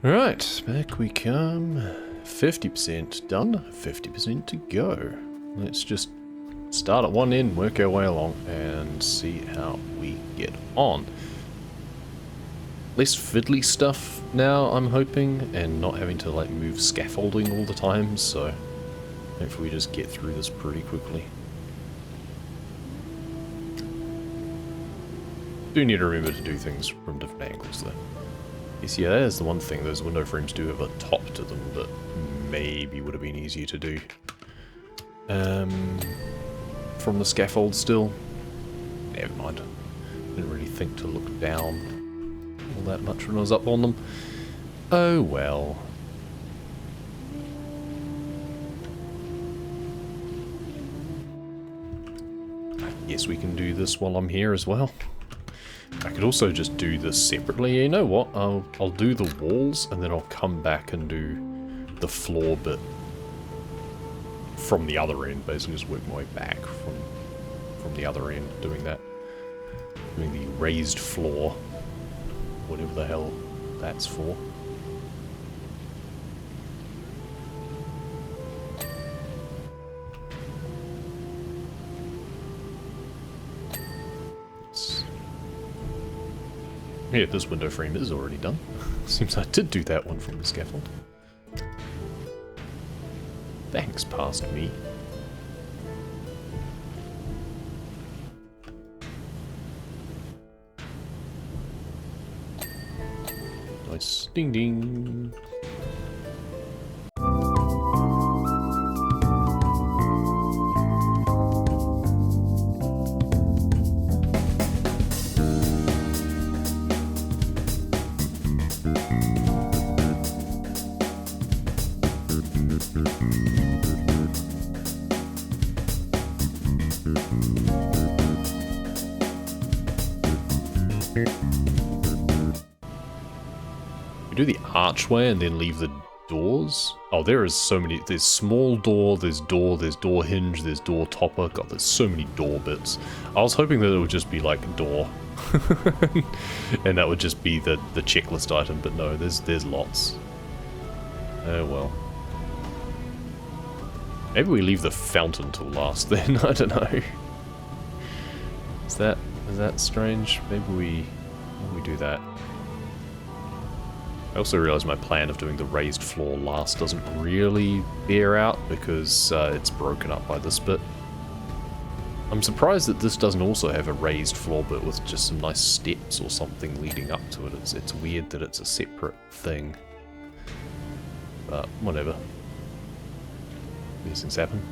Right, back we come. 50% done, 50% to go. Let's just start at one end, work our way along, and see how we get on. Less fiddly stuff now, I'm hoping, and not having to like move scaffolding all the time, so hopefully we just get through this pretty quickly. Do need to remember to do things from different angles though. Yes, yeah, that is the one thing, those window frames do have a top to them that maybe would have been easier to do. From the scaffold still. Never mind. Didn't really think to look down all that much when I was up on them. Oh well. I guess we can do this while I'm here as well. I could also just do this separately. You know what? I'll do the walls and then I'll come back and do the floor bit from the other end. Basically just work my way back from the other end doing that. Doing the raised floor. Whatever the hell that's for. Yeah, this window frame is already done. Seems I did do that one from the scaffold. Thanks, past me. Nice. Ding ding. You do the archway and then leave the doors. Oh, there is so many. There's small door, there's door hinge, there's door topper. God, there's so many door bits. I was hoping that it would just be like a door. And that would just be the checklist item, but no, there's lots. Oh well. Maybe we leave the fountain till last then, I don't know. Is that strange? Maybe we do that. I also realised my plan of doing the raised floor last doesn't really bear out because it's broken up by this bit. I'm surprised that this doesn't also have a raised floor bit with just some nice steps or something leading up to it. It's weird that it's a separate thing. But whatever. These things happen.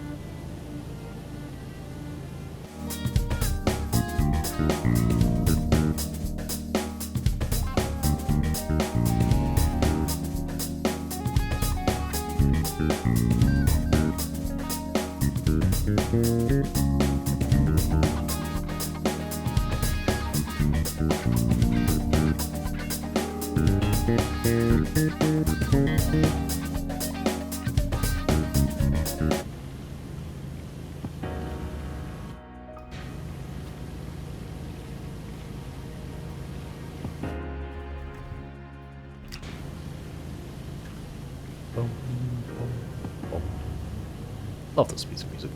Love this piece of music.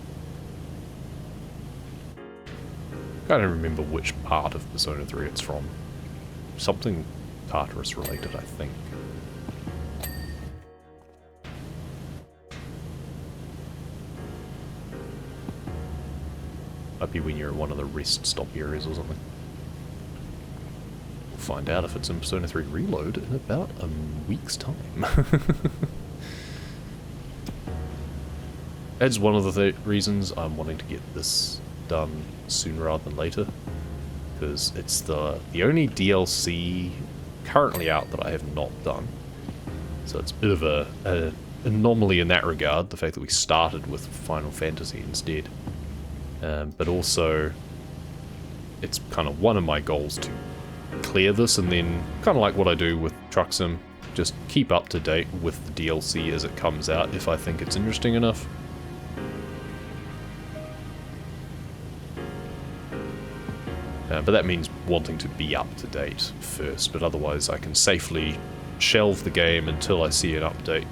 I don't remember which part of Persona 3 it's from. Something Tartarus related, I think. Might be when you're in one of the rest stop areas or something. We'll find out if it's in Persona 3 Reload in about a week's time. That's one of the reasons I'm wanting to get this done sooner rather than later, because it's the only DLC currently out that I have not done. So it's a bit of an anomaly in that regard, the fact that we started with Final Fantasy instead. But also, it's kind of one of my goals to clear this, and then, kind of like what I do with Truck Sim, just keep up to date with the DLC as it comes out if I think it's interesting enough. But that means wanting to be up to date first, but otherwise I can safely shelve the game until I see an update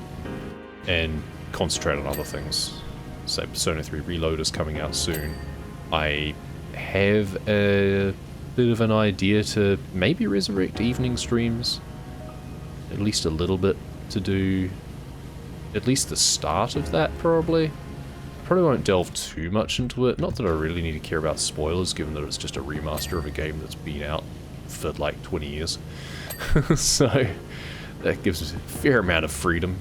and concentrate on other things. So Persona 3 Reload is coming out soon. I have a bit of an idea to maybe resurrect evening streams. At least a little bit to do. At least the start of that, probably. Probably won't delve too much into it. Not that I really need to care about spoilers, given that it's just a remaster of a game that's been out for like 20 years. So that gives us a fair amount of freedom.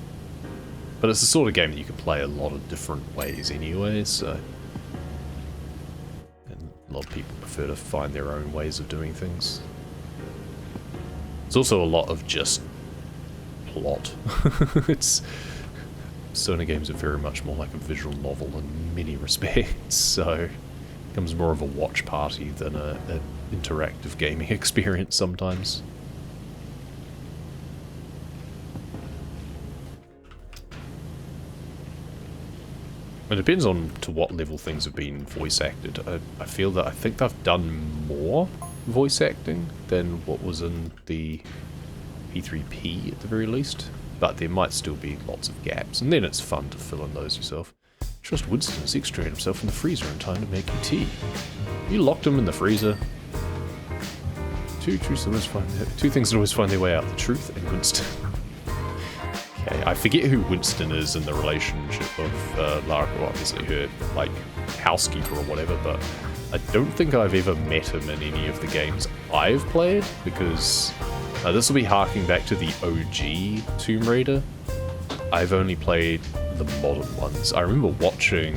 But it's the sort of game that you can play a lot of different ways anyway, so... And a lot of people prefer to find their own ways of doing things. There's also a lot of just plot. It's... Persona games are very much more like a visual novel in many respects, so it becomes more of a watch party than an interactive gaming experience sometimes. It depends on to what level things have been voice acted. I feel that I think they've done more voice acting than what was in the P3P at the very least. But there might still be lots of gaps, and then it's fun to fill in those yourself. Trust Winston has extracted himself from the freezer in time to make you tea. You locked him in the freezer. Two things that always find their way out: the truth and Winston. Okay, I forget who Winston is in the relationship of Lara, well, obviously her like housekeeper or whatever, but I don't think I've ever met him in any of the games I've played, because this will be harking back to the OG Tomb Raider. I've only played the modern ones. I remember watching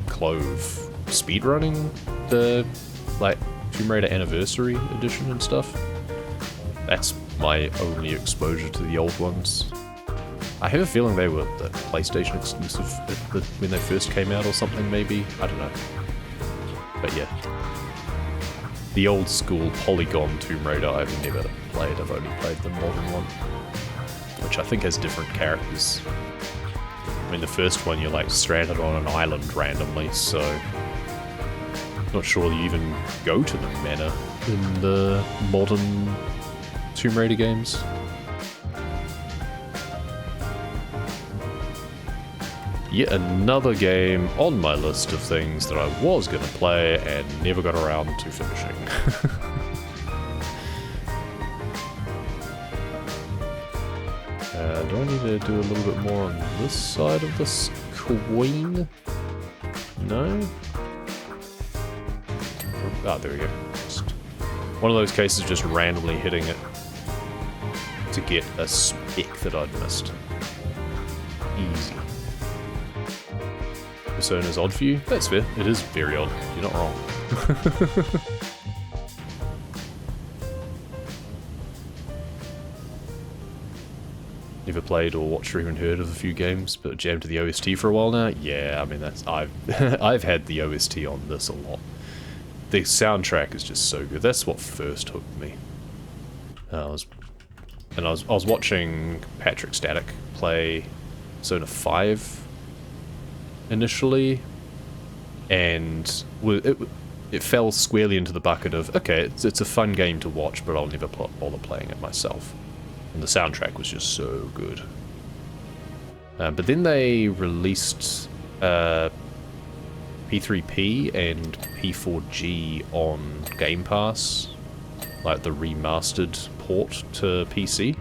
Clove speedrunning the like Tomb Raider Anniversary Edition and stuff. That's my only exposure to the old ones. I have a feeling they were the PlayStation exclusive when they first came out or something, maybe? I don't know. But yeah. The old school Polygon Tomb Raider I've never played, I've only played the modern one. Which I think has different characters. I mean, the first one you're like stranded on an island randomly, so... Not sure you even go to the Manor in the modern Tomb Raider games. Yet another game on my list of things that I was going to play and never got around to finishing. Do I need to do a little bit more on this side of this queen? No? Ah, there we go. Just one of those cases just randomly hitting it to get a spec that I'd missed. Easy. Persona's odd for you? That's fair. It is very odd. You're not wrong. Never played or watched or even heard of a few games, but jammed to the OST for a while now? Yeah, I mean, that's I've had the OST on this a lot. The soundtrack is just so good. That's what first hooked me. I was watching Patrick Static play Persona 5 initially, and it fell squarely into the bucket of, okay, it's a fun game to watch, but I'll never bother playing it myself. And the soundtrack was just so good. But then they released P3P and P4G on Game Pass, like the remastered port to PC.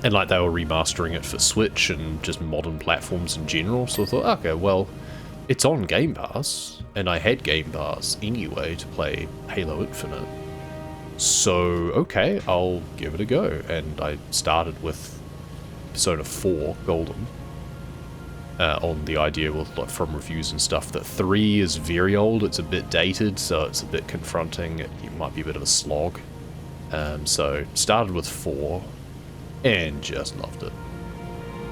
And like they were remastering it for Switch and just modern platforms in general, so I thought, okay, well, it's on Game Pass, and I had Game Pass anyway to play Halo Infinite. So, okay, I'll give it a go. And I started with Persona 4 Golden, on the idea with, like, from reviews and stuff that 3 is very old, it's a bit dated, so it's a bit confronting, it might be a bit of a slog. So, started with 4, and just loved it.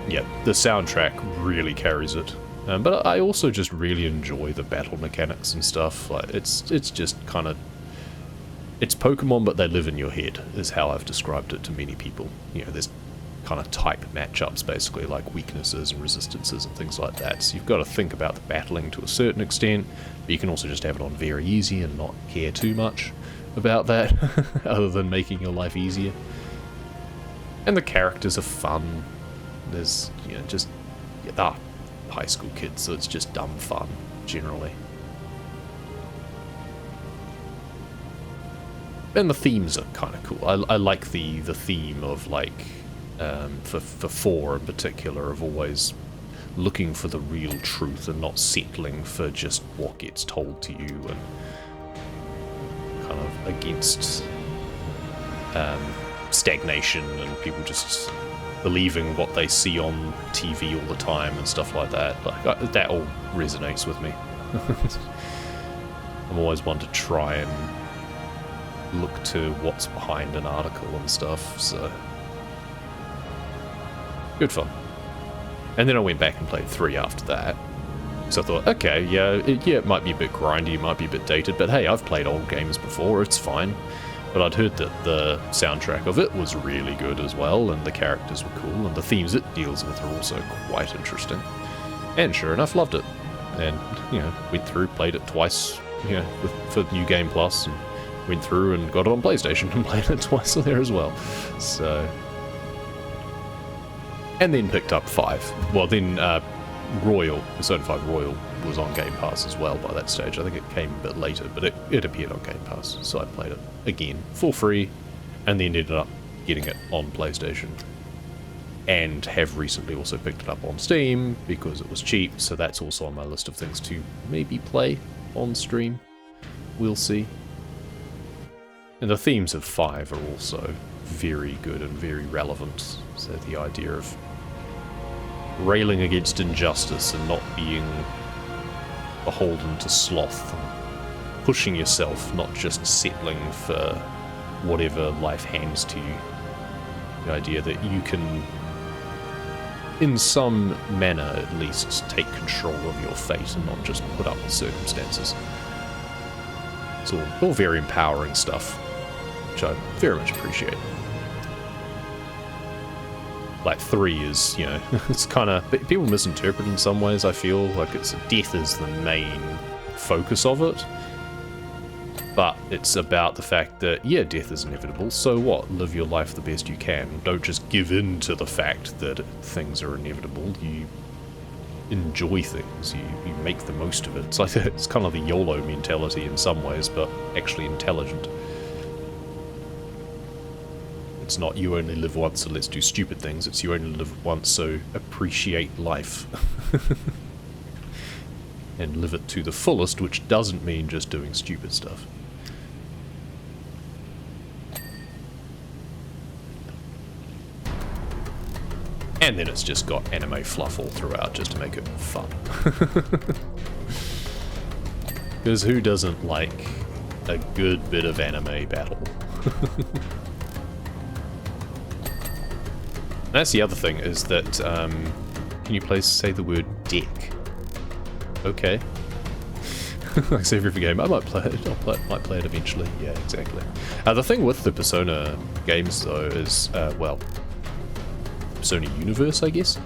Yeah, the soundtrack really carries it. But I also just really enjoy the battle mechanics and stuff. Like, it's just kind of... It's Pokemon, but they live in your head, is how I've described it to many people. You know, there's kind of type matchups, basically, like weaknesses and resistances and things like that. So you've got to think about the battling to a certain extent, but you can also just have it on very easy and not care too much about that, other than making your life easier. And the characters are fun. There's, you know, just, yeah, they're high school kids, so it's just dumb fun, generally. And the themes are kind of cool. I like the theme of, like, for 4 in particular, of always looking for the real truth and not settling for just what gets told to you, and kind of against stagnation and people just believing what they see on TV all the time and stuff like that. Like, that all resonates with me. I'm always one to try and look to what's behind an article and stuff, so good fun. And then I went back and played 3 after that. So I thought, okay, yeah, it might be a bit grindy, it might be a bit dated, but hey, I've played old games before, it's fine. But I'd heard that the soundtrack of it was really good as well, and the characters were cool, and the themes it deals with are also quite interesting. And sure enough, loved it. And, you know, went through, played it twice, you know, for New Game Plus, and went through and got it on PlayStation and played it twice there as well. So... And then picked up 5. Well, then Royal, Persona 5 Royal, was on Game Pass as well by that stage. I think it came a bit later, but it appeared on Game Pass, so I played it again for free, and then ended up getting it on PlayStation. And have recently also picked it up on Steam, because it was cheap, so that's also on my list of things to maybe play on stream. We'll see. And the themes of 5 are also very good and very relevant. So the idea of railing against injustice and not being beholden to sloth, and pushing yourself, not just settling for whatever life hands to you. The idea that you can, in some manner at least, take control of your fate and not just put up with circumstances. It's all very empowering stuff, which I very much appreciate. Like 3 is, you know, it's kind of, people misinterpret in some ways, I feel, like it's death is the main focus of it, but it's about the fact that, yeah, death is inevitable, so what? Live your life the best you can. Don't just give in to the fact that things are inevitable. You enjoy things, you make the most of it. It's like, it's kind of the YOLO mentality in some ways, but actually intelligent. It's not you only live once, so let's do stupid things. It's you only live once, so appreciate life. And live it to the fullest, which doesn't mean just doing stupid stuff. And then it's just got anime fluff all throughout, just to make it fun. Because who doesn't like a good bit of anime battle? That's the other thing, is that, can you please say the word deck? Okay. Like I say every game, I might play it, might play it eventually, yeah, exactly. The thing with the Persona games, though, is, well, Persona Universe, I guess.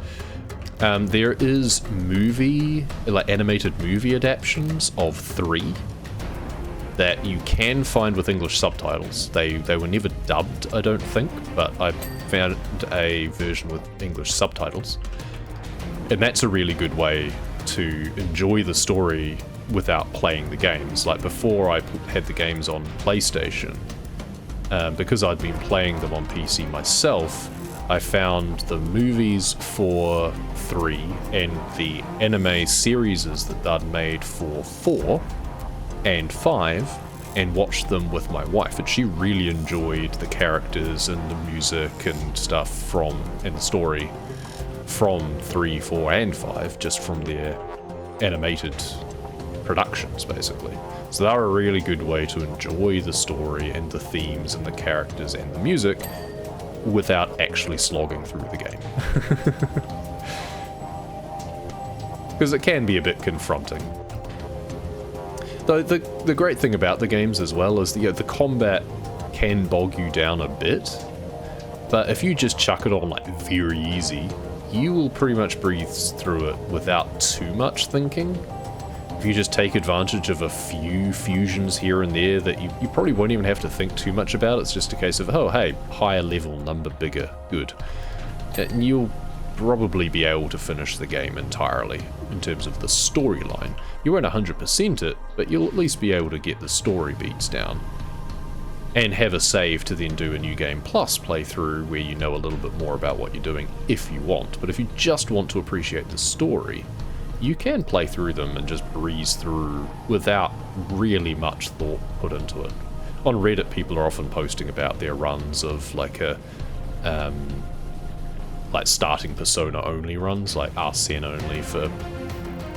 There is animated movie adaptions of 3 that you can find with English subtitles. They were never dubbed, I don't think, but I found a version with English subtitles. And that's a really good way to enjoy the story without playing the games. Like before I had the games on PlayStation, because I'd been playing them on PC myself, I found the movies for 3 and the anime series that they'd made for 4 and 5, and watched them with my wife, and she really enjoyed the characters and the music and stuff and the story from 3, 4, and 5, just from their animated productions, basically. So they're a really good way to enjoy the story and the themes and the characters and the music without actually slogging through the game. Because it can be a bit confronting. Though the great thing about the games as well is the combat can bog you down a bit, but if you just chuck it on like very easy, you will pretty much breeze through it without too much thinking. if you just take advantage of a few fusions here and there that you probably won't even have to think too much about. It's just a case of, oh, hey, higher level, number bigger, good. And you'll probably be able to finish the game entirely in terms of the storyline. You won't 100% it, but you'll at least be able to get the story beats down. And have a save to then do a New Game Plus playthrough where you know a little bit more about what you're doing if you want. But if you just want to appreciate the story, you can play through them and just breeze through without really much thought put into it. On Reddit, people are often posting about their runs of like starting Persona only runs, like Arsene only for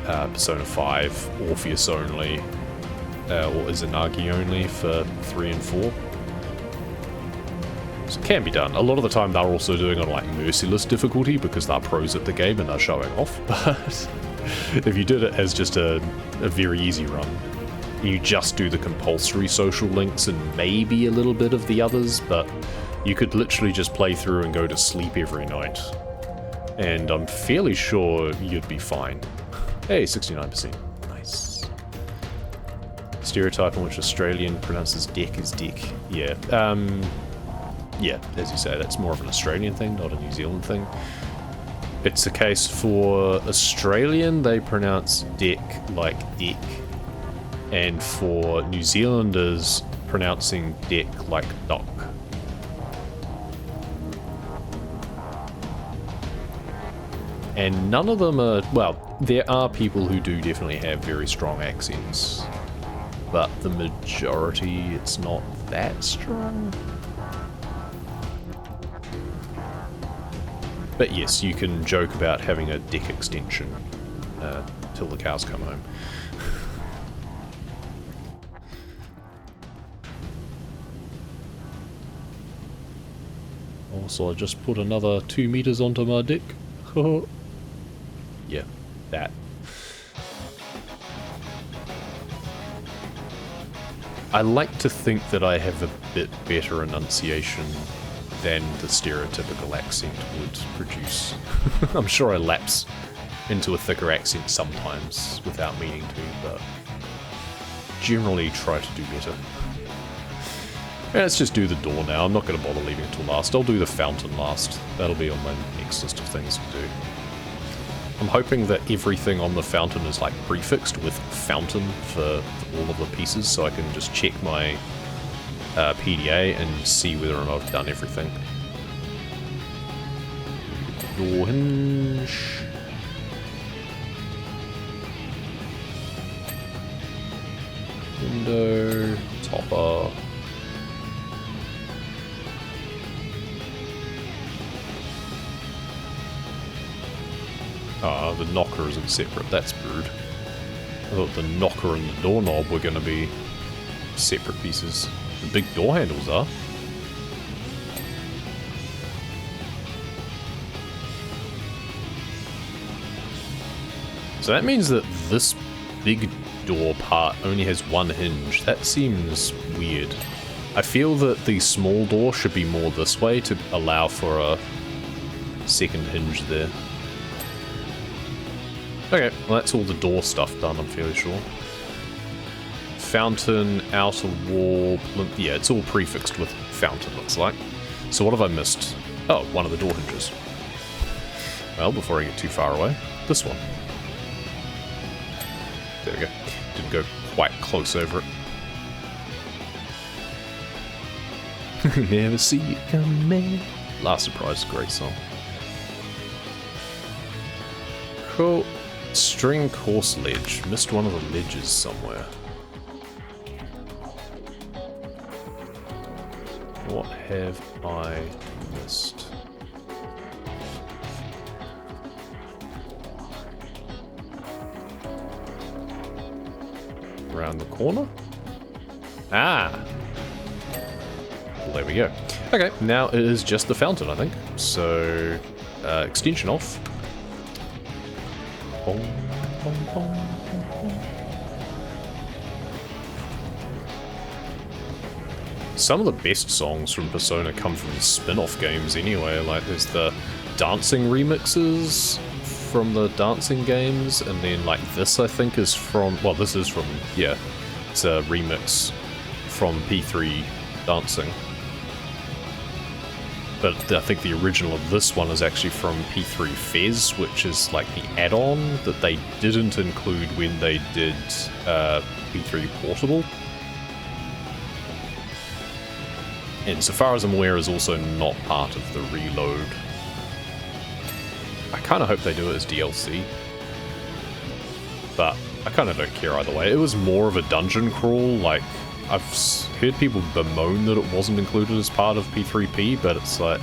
Persona 5, Orpheus only, or Izanagi only for 3 and 4. So it can be done. A lot of the time they're also doing it on like merciless difficulty because they're pros at the game and they're showing off. But if you did it as just a very easy run, you just do the compulsory social links and maybe a little bit of the others, but you could literally just play through and go to sleep every night. And I'm fairly sure you'd be fine. Hey, 69%. Nice. Stereotype in which Australian pronounces deck as dick. Yeah. Yeah, as you say, that's more of an Australian thing, not a New Zealand thing. It's a case for Australian, they pronounce deck like dick. And for New Zealanders, pronouncing deck like dock. And none of them are, well, there are people who do definitely have very strong accents. But the majority, it's not that strong. But yes, you can joke about having a deck extension till the cows come home. Also, I just put another 2 meters onto my deck. Yeah, that. I like to think that I have a bit better enunciation than the stereotypical accent would produce. I'm sure I lapse into a thicker accent sometimes without meaning to, but generally try to do better. Yeah, let's just do the door now. I'm not going to bother leaving it till last. I'll do the fountain last. That'll be on my next list of things to do. I'm hoping that everything on the fountain is like prefixed with fountain for all of the pieces, so I can just check my PDA and see whether or not I've done everything. Door hinge. Window. Topper. Ah, the knocker isn't separate. That's rude. I thought the knocker and the doorknob were going to be separate pieces. The big door handles are. So that means that this big door part only has one hinge. That seems weird. I feel that the small door should be more this way to allow for a second hinge there. Okay, well that's all the door stuff done, I'm fairly sure. Fountain, outer wall, plinth. Yeah, it's all prefixed with fountain, looks like. So what have I missed? Oh, one of the door hinges. Well, before I get too far away, this one. There we go. Didn't go quite close over it. Never see it coming. Last Surprise is a great song. Cool. String course ledge. Missed one of the ledges somewhere. What have I missed? Around the corner? Ah! Well, there we go. Okay, now it is just the fountain, I think. So, extension off. Boom, boom, boom, boom, boom. Some of the best songs from Persona come from spin-off games anyway, like there's the dancing remixes from the dancing games, and then like this I think is from, well, this is from, yeah, it's a remix from P3 dancing. But I think the original of this one is actually from P3 Fez, which is like the add-on that they didn't include when they did P3 Portable. And so far as I'm aware, is also not part of the reload. I kind of hope they do it as DLC. But I kind of don't care either way. It was more of a dungeon crawl, like, I've heard people bemoan that it wasn't included as part of P3P, but it's like,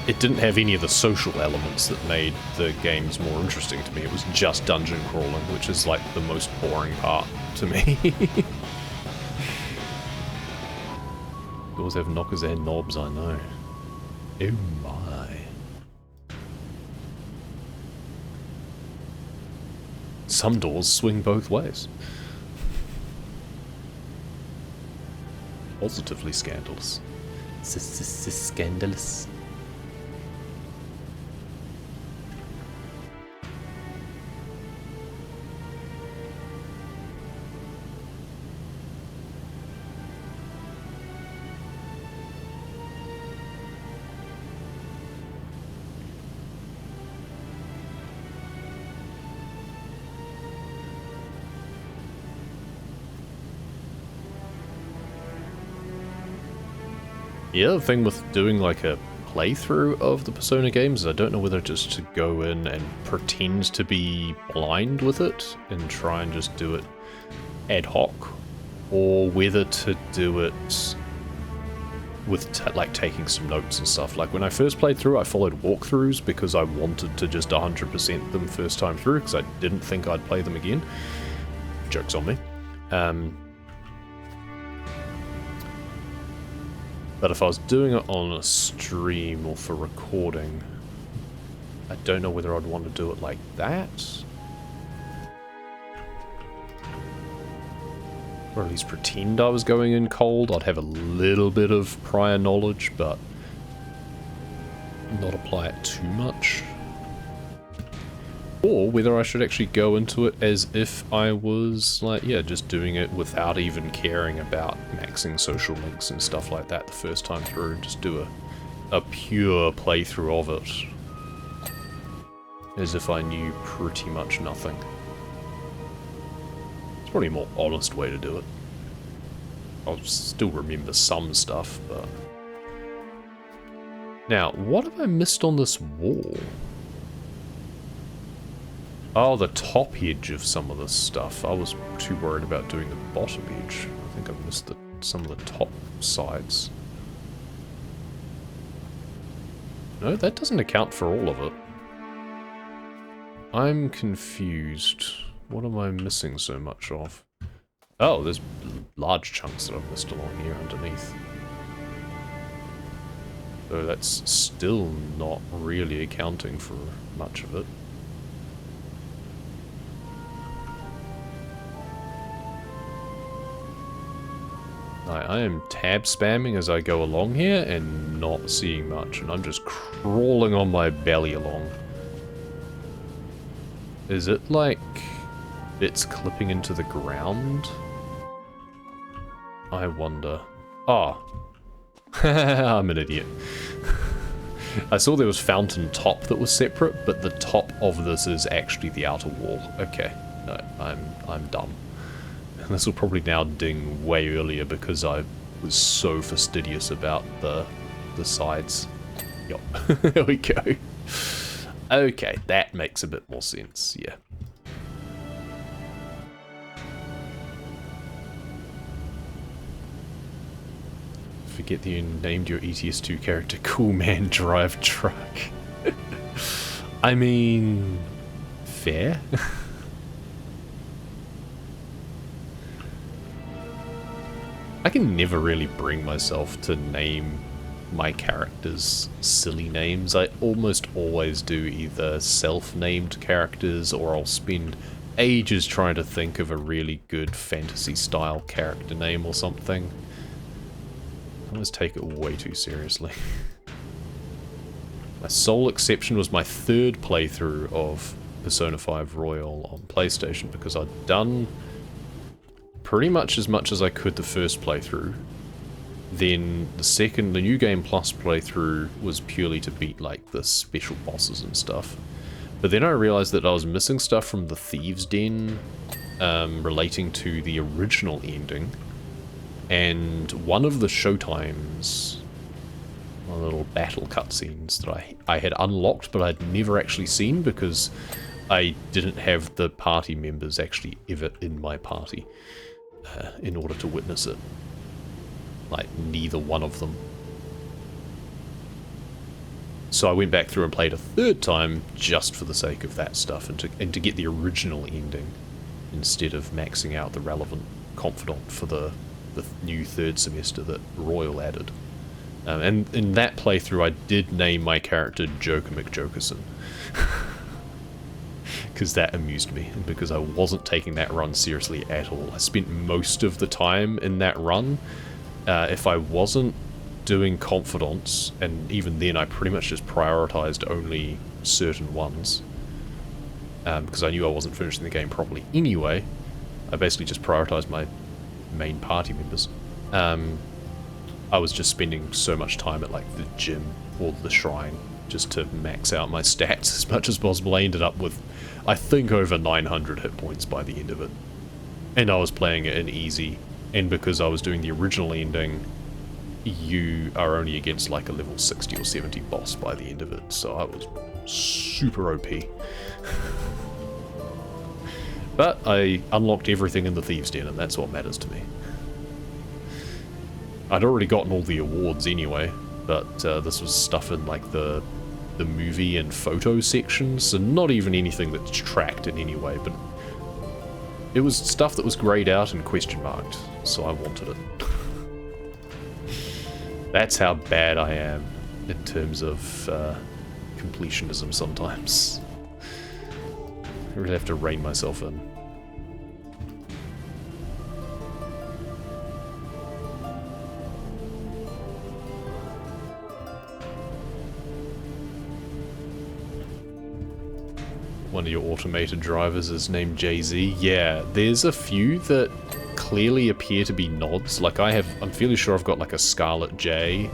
it didn't have any of the social elements that made the games more interesting to me. It was just dungeon crawling, which is like the most boring part to me. Doors have knockers and knobs, I know. Oh my. Some doors swing both ways. Positively scandalous. Scandalous. The other thing with doing like a playthrough of the Persona games is I don't know whether just to go in and pretend to be blind with it and try and just do it ad hoc, or whether to do it with like taking some notes and stuff. Like when I first played through, I followed walkthroughs because I wanted to just 100% them first time through because I didn't think I'd play them again. Joke's on me. But if I was doing it on a stream or for recording, I don't know whether I'd want to do it like that. Or at least pretend I was going in cold. I'd have a little bit of prior knowledge, but not apply it too much. Or whether I should actually go into it as if I was, like, yeah, just doing it without even caring about maxing social links and stuff like that the first time through, and just do a pure playthrough of it. As if I knew pretty much nothing. It's probably a more honest way to do it. I'll still remember some stuff, but... Now, what have I missed on this wall? Oh, the top edge of some of this stuff. I was too worried about doing the bottom edge. I think I missed some of the top sides. No, that doesn't account for all of it. I'm confused. What am I missing so much of? Oh, there's large chunks that I've missed along here underneath. So that's still not really accounting for much of it. I am tab spamming as I go along here and not seeing much, and I'm just crawling on my belly along. Is it like bits clipping into the ground? I wonder. Oh. I'm an idiot. I saw there was fountain top that was separate, but the top of this is actually the outer wall. Okay. No, I'm dumb. This will probably now ding way earlier because I was so fastidious about the sides. Yup. There we go. Okay, that makes a bit more sense, yeah. Forget that you named your ETS2 character Cool Man Drive Truck. I mean... fair? I can never really bring myself to name my characters silly names. I almost always do either self-named characters, or I'll spend ages trying to think of a really good fantasy-style character name or something. I always take it way too seriously. My sole exception was my third playthrough of Persona 5 Royal on PlayStation, because I'd done pretty much as I could the first playthrough. Then the New Game Plus playthrough was purely to beat like the special bosses and stuff. But then I realized that I was missing stuff from the Thieves' Den relating to the original ending. And one of the showtimes, one little battle cutscenes that I had unlocked, but I'd never actually seen because I didn't have the party members actually ever in my party in order to witness it. Like, neither one of them. So I went back through and played a third time just for the sake of that stuff and to get the original ending instead of maxing out the relevant confidant for the new third semester that Royal added. And in that playthrough I did name my character Joker McJokerson. Because that amused me, and because I wasn't taking that run seriously at all. I spent most of the time in that run, if I wasn't doing confidants, and even then I pretty much just prioritized only certain ones, because I knew I wasn't finishing the game properly anyway. I basically just prioritized my main party members. I was just spending so much time at like the gym or the shrine just to max out my stats as much as possible. I ended up with, I think, over 900 hit points by the end of it. And I was playing it in easy, and because I was doing the original ending, you are only against like a level 60 or 70 boss by the end of it, so I was super OP. But I unlocked everything in the Thieves' Den, and that's what matters to me. I'd already gotten all the awards anyway, but this was stuff in like the movie and photo sections, so not even anything that's tracked in any way, but it was stuff that was grayed out and question marked, so I wanted it. That's how bad I am in terms of completionism sometimes. I really have to rein myself in. One of your automated drivers is named Jay-Z. Yeah, there's a few that clearly appear to be nods. Like I'm fairly sure I've got like a Scarlet J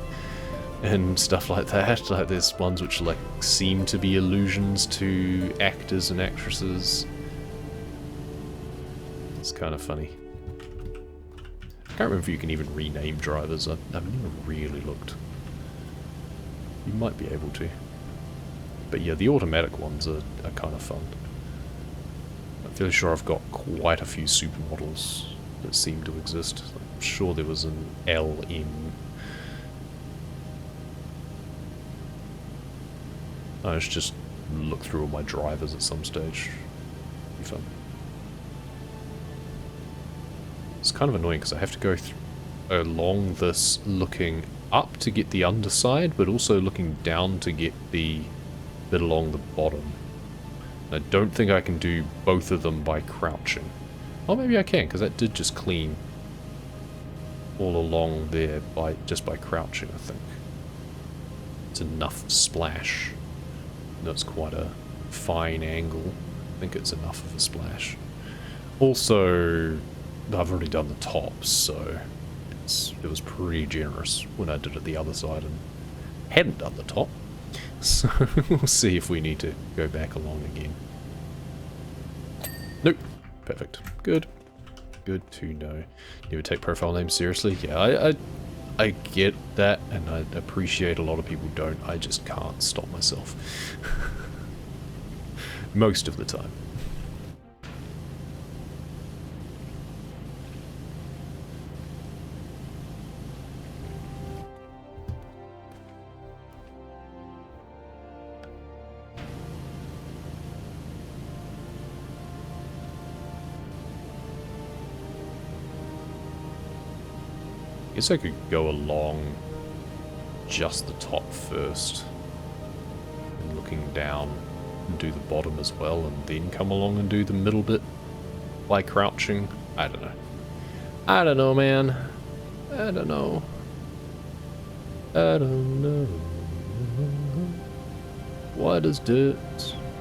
and stuff like that. Like there's ones which like seem to be allusions to actors and actresses. It's kind of funny. I can't remember if you can even rename drivers. I've never really looked. You might be able to. But yeah, the automatic ones are kind of fun. I'm fairly sure I've got quite a few supermodels that seem to exist. I'm sure there was an LM. I should just look through all my drivers at some stage. Be fun. It's kind of annoying because I have to go along this looking up to get the underside, but also looking down to get the bit along the bottom. And I don't think I can do both of them by crouching. Oh, maybe I can, because that did just clean all along there just by crouching, I think. It's enough splash. That's quite a fine angle. I think it's enough of a splash. Also, I've already done the tops, so it was pretty generous when I did it the other side and hadn't done the top. So we'll see if we need to go back along again. Nope. Perfect. Good. Good to know. Never take profile names seriously. Yeah, I get that, and I appreciate a lot of people don't. I just can't stop myself. Most of the time. I guess I could go along just the top first, and looking down and do the bottom as well, and then come along and do the middle bit by crouching. I don't know. I don't know, man. I don't know. I don't know. What is dirt?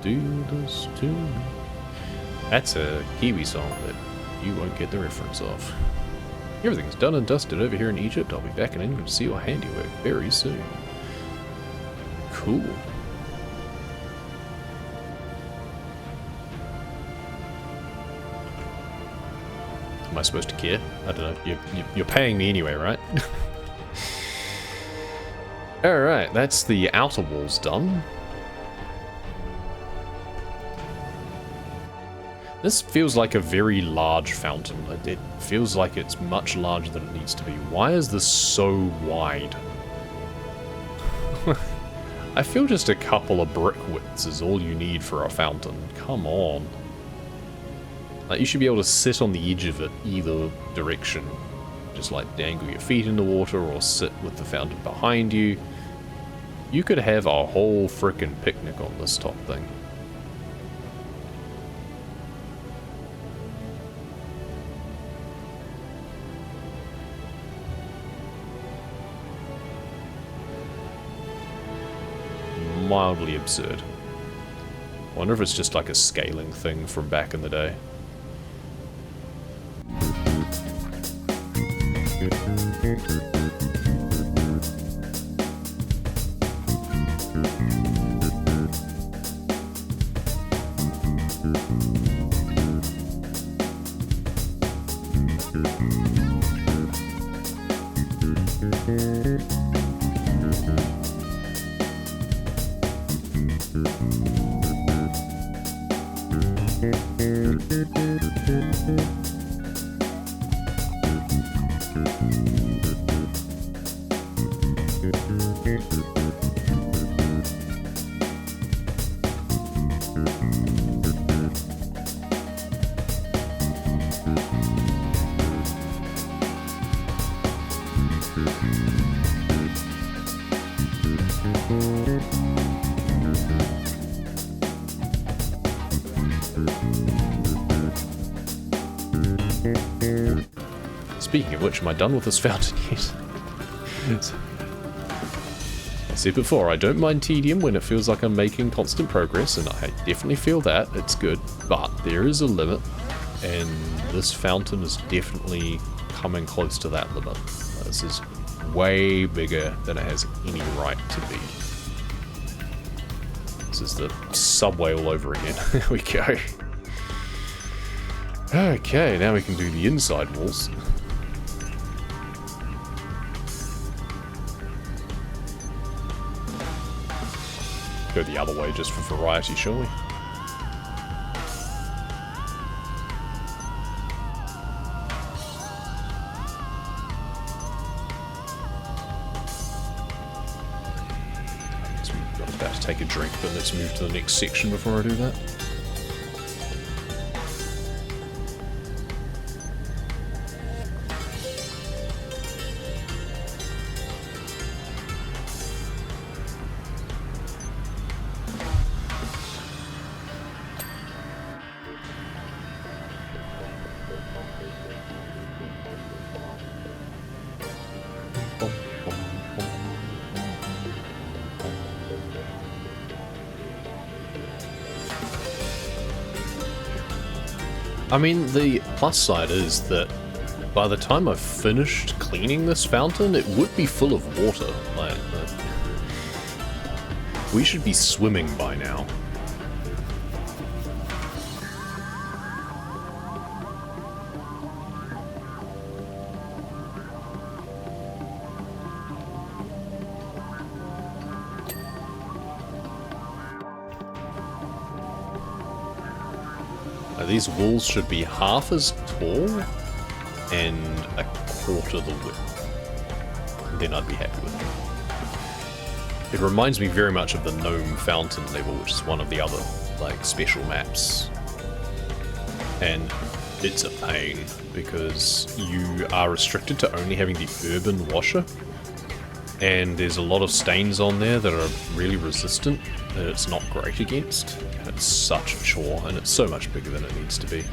do this to me. That's a Kiwi song that you won't get the reference of. Everything's done and dusted over here in Egypt. I'll be back in England to see your handiwork very soon. Cool. Am I supposed to care? I don't know. You're paying me anyway, right? Alright, that's the outer walls done. This feels like a very large fountain. It feels like it's much larger than it needs to be. Why is this so wide? I feel just a couple of brick widths is all you need for a fountain. Come on. Like, you should be able to sit on the edge of it either direction. Just like dangle your feet in the water or sit with the fountain behind you. You could have a whole frickin' picnic on this top thing. Mildly absurd. Wonder if it's just like a scaling thing from back in the day. Speaking of which, am I done with this fountain yet? I said before, I don't mind tedium when it feels like I'm making constant progress, and I definitely feel that, it's good, but there is a limit, and this fountain is definitely coming close to that limit. This is way bigger than it has any right to be. This is the subway all over again. There we go. Okay, now we can do the inside walls. Go the other way just for variety, shall we? I'm about to take a drink, but let's move to the next section before I do that. I mean, the plus side is that by the time I've finished cleaning this fountain, it would be full of water. Like, we should be swimming by now. These walls should be half as tall and a quarter the width. And then I'd be happy with it. It reminds me very much of the Gnome Fountain level, which is one of the other like special maps. And it's a pain because you are restricted to only having the urban washer. And there's a lot of stains on there that are really resistant that it's not great against. It's such a chore, and it's so much bigger than it needs to be.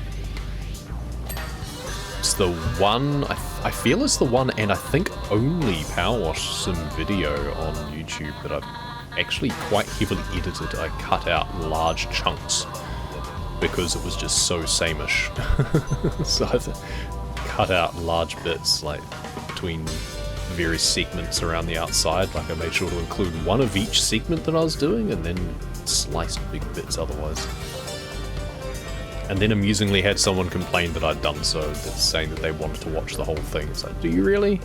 It's the one, I feel it's the one, and I think only PowerWash Sim video on YouTube that I've actually quite heavily edited. I cut out large chunks because it was just so same-ish. So I've cut out large bits, like, between various segments around the outside. Like, I made sure to include one of each segment that I was doing, and then sliced big bits otherwise. And then amusingly had someone complain that I'd done so, that's saying that they wanted to watch the whole thing. It's like, do you really?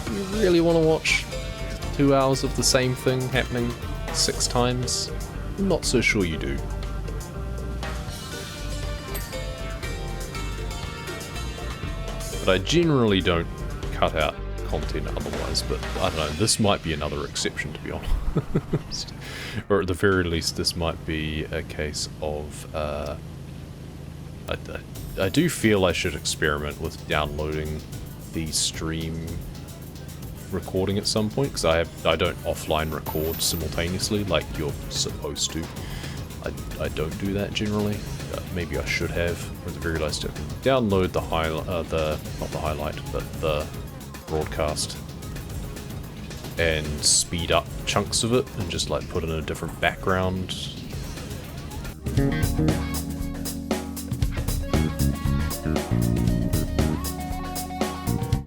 Do you really want to watch 2 hours of the same thing happening 6 times? I'm not so sure you do. But I generally don't cut out content otherwise, but I don't know, this might be another exception, to be honest. Or at the very least, this might be a case of, I do feel I should experiment with downloading the stream recording at some point, because I don't offline record simultaneously like you're supposed to. I don't do that generally. Maybe I should have, or at the very least I can download the broadcast and speed up chunks of it and just like put in a different background.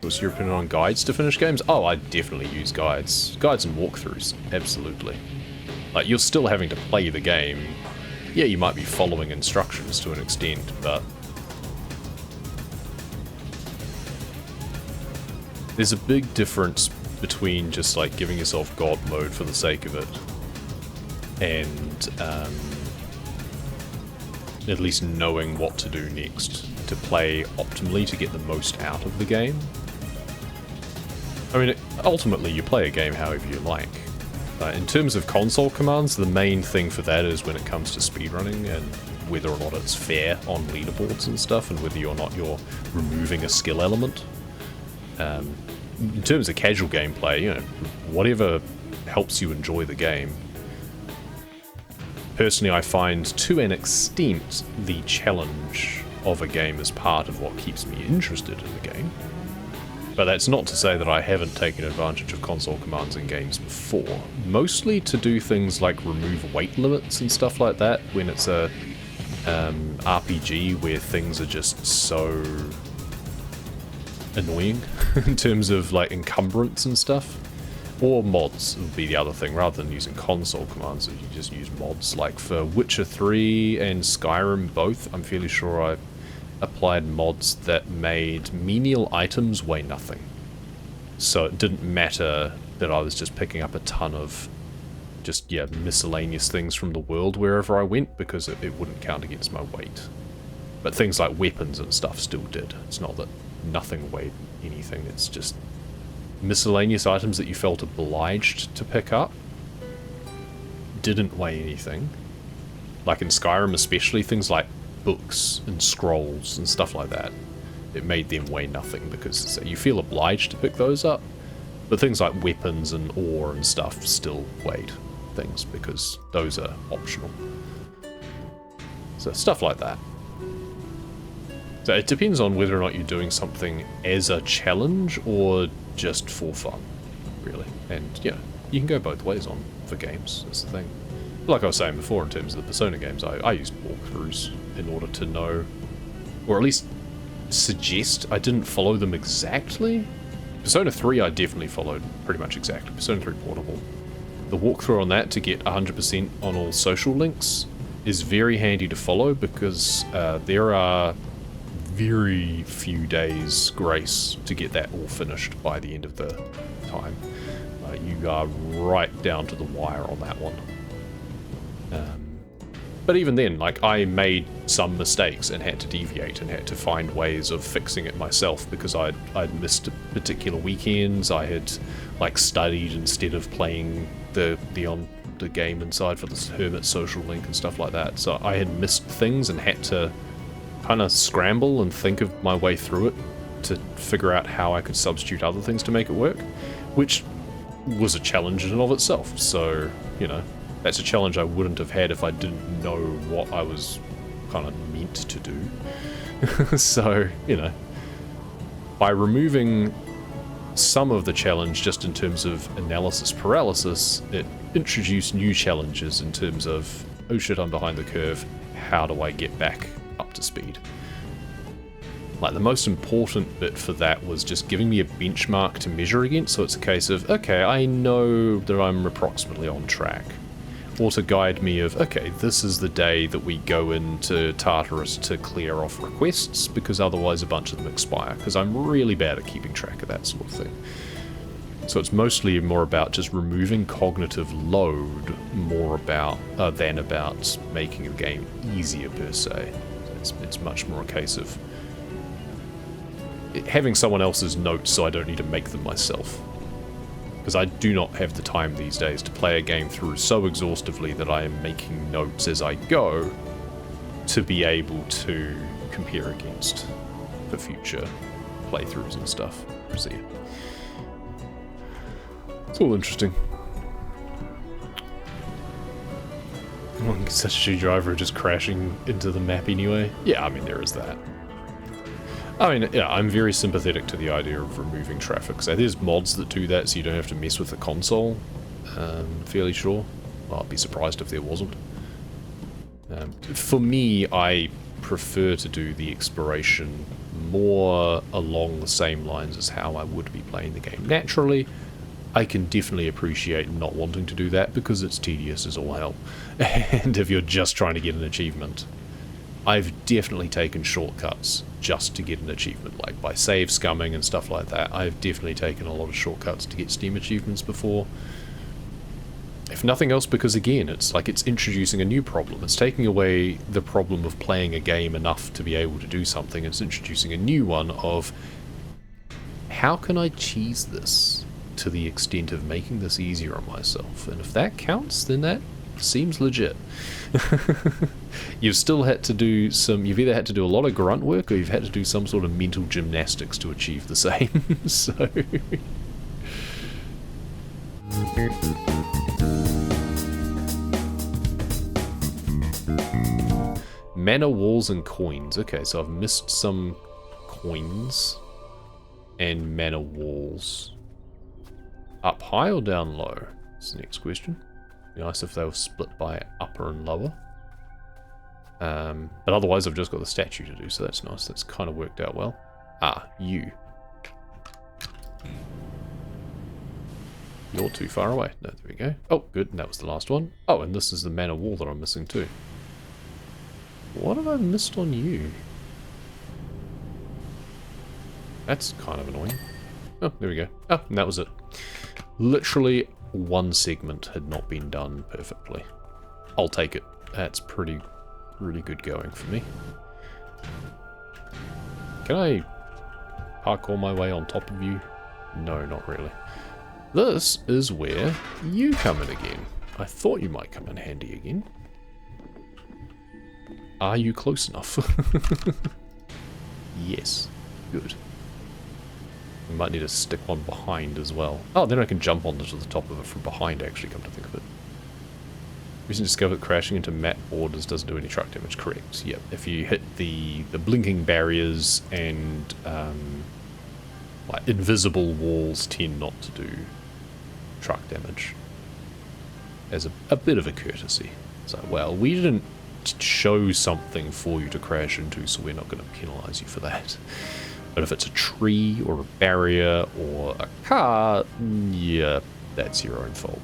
What's your opinion on guides to finish games? Oh, I definitely use guides. Guides and walkthroughs, absolutely. Like, you're still having to play the game. Yeah, you might be following instructions to an extent, but there's a big difference between just like giving yourself God mode for the sake of it and at least knowing what to do next to play optimally to get the most out of the game. I mean, ultimately you play a game however you like. In terms of console commands, the main thing for that is when it comes to speedrunning and whether or not it's fair on leaderboards and stuff, and whether or not you're removing a skill element. In terms of casual gameplay, you know, whatever helps you enjoy the game. Personally, I find to an extent the challenge of a game is part of what keeps me interested in the game. But that's not to say that I haven't taken advantage of console commands in games before. Mostly to do things like remove weight limits and stuff like that when it's a RPG where things are just so annoying in terms of like encumbrance and stuff. Or mods would be the other thing. Rather than using console commands, you just use mods. Like for Witcher 3 and Skyrim both, I'm fairly sure I applied mods that made menial items weigh nothing. So it didn't matter that I was just picking up a ton of just, yeah, miscellaneous things from the world wherever I went, because it wouldn't count against my weight. But things like weapons and stuff still did. It's not that nothing weighed anything, it's just miscellaneous items that you felt obliged to pick up didn't weigh anything. Like in Skyrim especially, things like books and scrolls and stuff like that, it made them weigh nothing because you feel obliged to pick those up. But things like weapons and ore and stuff still weighed things because those are optional. So stuff like that. So it depends on whether or not you're doing something as a challenge or just for fun, really. And yeah, you can go both ways on for games, that's the thing. Like I was saying before, in terms of the Persona games, I used walkthroughs in order to know, or at least suggest. I didn't follow them exactly. Persona 3 I definitely followed pretty much exactly. Persona 3 Portable. The walkthrough on that to get 100% on all social links is very handy to follow because there are very few days grace to get that all finished by the end of the time. You are right down to the wire on that one. But even then, like, I made some mistakes and had to deviate and had to find ways of fixing it myself because I'd missed particular weekends. I had like studied instead of playing the game inside for the Hermit social link and stuff like that. So I had missed things and had to kind of scramble and think of my way through it to figure out how I could substitute other things to make it work, which was a challenge in and of itself. So, you know, that's a challenge I wouldn't have had if I didn't know what I was kind of meant to do. So, you know, by removing some of the challenge just in terms of analysis paralysis, it introduce new challenges in terms of, oh shit, I'm behind the curve, how do I get back up to speed? Like, the most important bit for that was just giving me a benchmark to measure against, so it's a case of, okay, I know that I'm approximately on track. Or to guide me of, okay, this is the day that we go into Tartarus to clear off requests, because otherwise a bunch of them expire, because I'm really bad at keeping track of that sort of thing. So it's mostly more about just removing cognitive load more about than about making the game easier per se. It's much more a case of having someone else's notes so I don't need to make them myself. Because I do not have the time these days to play a game through so exhaustively that I am making notes as I go to be able to compare against for future playthroughs and stuff. So yeah. It's all interesting. Such a driver just crashing into the map anyway. Yeah, I mean, there is that. I mean, yeah, I'm very sympathetic to the idea of removing traffic. So there's mods that do that so you don't have to mess with the console. Fairly sure. Well, I'd be surprised if there wasn't. For me, I prefer to do the exploration more along the same lines as how I would be playing the game naturally. I can definitely appreciate not wanting to do that because it's tedious as all hell. And if you're just trying to get an achievement, I've definitely taken shortcuts just to get an achievement, like by save scumming and stuff like that. I've definitely taken a lot of shortcuts to get Steam achievements before. If nothing else, because again, it's like it's introducing a new problem. It's taking away the problem of playing a game enough to be able to do something. It's introducing a new one of, how can I cheese this to the extent of making this easier on myself? And if that counts, then that seems legit. You've still had to do you've either had to do a lot of grunt work or you've had to do some sort of mental gymnastics to achieve the same. So Manor walls and coins. Okay, so I've missed some coins and manor walls. Up high or down low? That's the next question. Be nice if they were split by upper and lower. But otherwise I've just got the statue to do, so that's nice. That's kind of worked out well. Ah, you. You're too far away. No, there we go. Oh, good. And that was the last one. Oh, and this is the manor wall that I'm missing too. What have I missed on you? That's kind of annoying. Oh, there we go. Oh, and that was it. Literally one segment had not been done perfectly. I'll take it. That's really good going for me. Can I parkour my way on top of you? No, not really. This is where you come in again. I thought you might come in handy again. Are you close enough? Yes. Good. We might need to stick one behind as well. Oh, then I can jump onto the top of it from behind, actually, come to think of it. Recently discovered that crashing into map borders doesn't do any truck damage. Correct. Yep. If you hit the blinking barriers and like invisible walls tend not to do truck damage. As a bit of a courtesy. So, well, we didn't show something for you to crash into, so we're not going to penalise you for that. But if it's a tree or a barrier or a car, yeah, that's your own fault.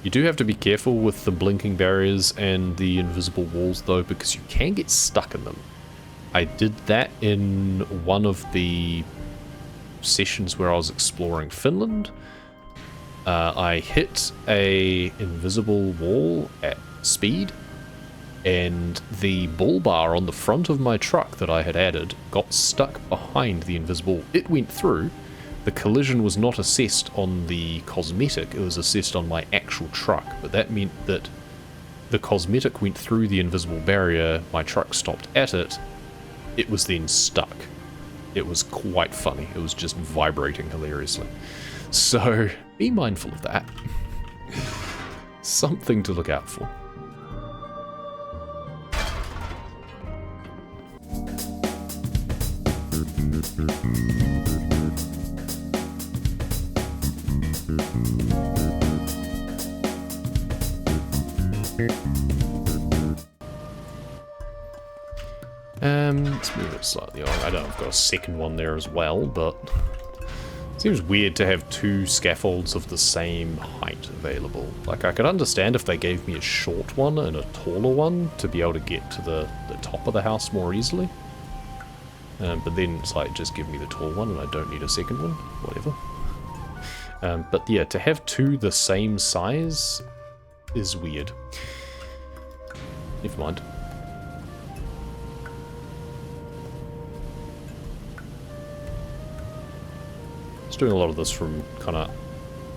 You do have to be careful with the blinking barriers and the invisible walls though, because you can get stuck in them. I did that in one of the sessions where I was exploring Finland. I hit a invisible wall at speed, and the bull bar on the front of my truck that I had added got stuck behind the invisible. It went through. The collision was not assessed on the cosmetic, it was assessed on my actual truck, but that meant that the cosmetic went through the invisible barrier, my truck stopped at it, it was then stuck. It was quite funny, it was just vibrating hilariously. So, be mindful of that. Something to look out for. Let's move it slightly on. I know I've got a second one there as well, but it seems weird to have two scaffolds of the same height available. Like, I could understand if they gave me a short one and a taller one to be able to get to the top of the house more easily. But then it's like, just give me the tall one and I don't need a second one. Whatever. But yeah, to have two the same size is weird. Never mind. Doing a lot of this from kind of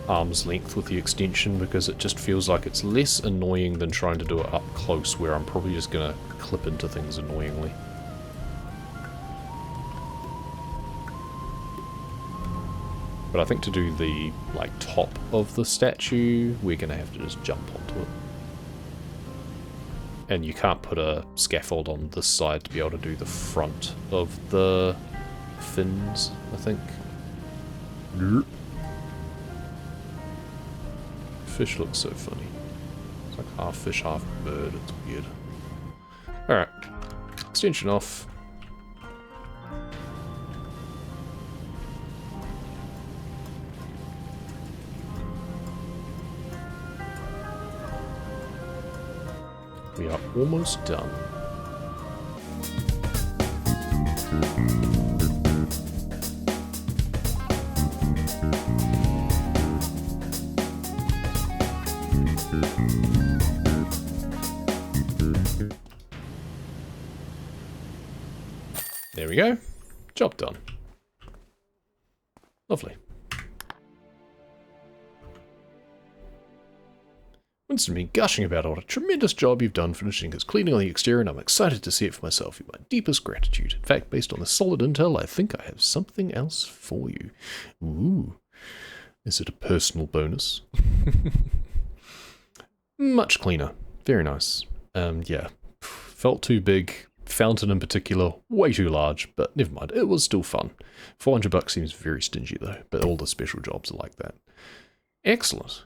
arm's length with the extension because it just feels like it's less annoying than trying to do it up close where I'm probably just going to clip into things annoyingly. But I think to do the like top of the statue, we're going to have to just jump onto it. And you can't put a scaffold on this side to be able to do the front of the fins, I think. Fish looks so funny. It's like half fish, half bird. It's weird. Alright. Extension off. We are almost done. There we go. Job done. Lovely. Winston been gushing about what a tremendous job you've done finishing his cleaning on the exterior, and I'm excited to see it for myself. You've my deepest gratitude. In fact, based on the solid intel, I think I have something else for you. Ooh. Is it a personal bonus? Much cleaner. Very nice. Yeah. Felt too big. Fountain in particular, way too large, but never mind, it was still fun. $400 seems very stingy though, but all the special jobs are like that. Excellent.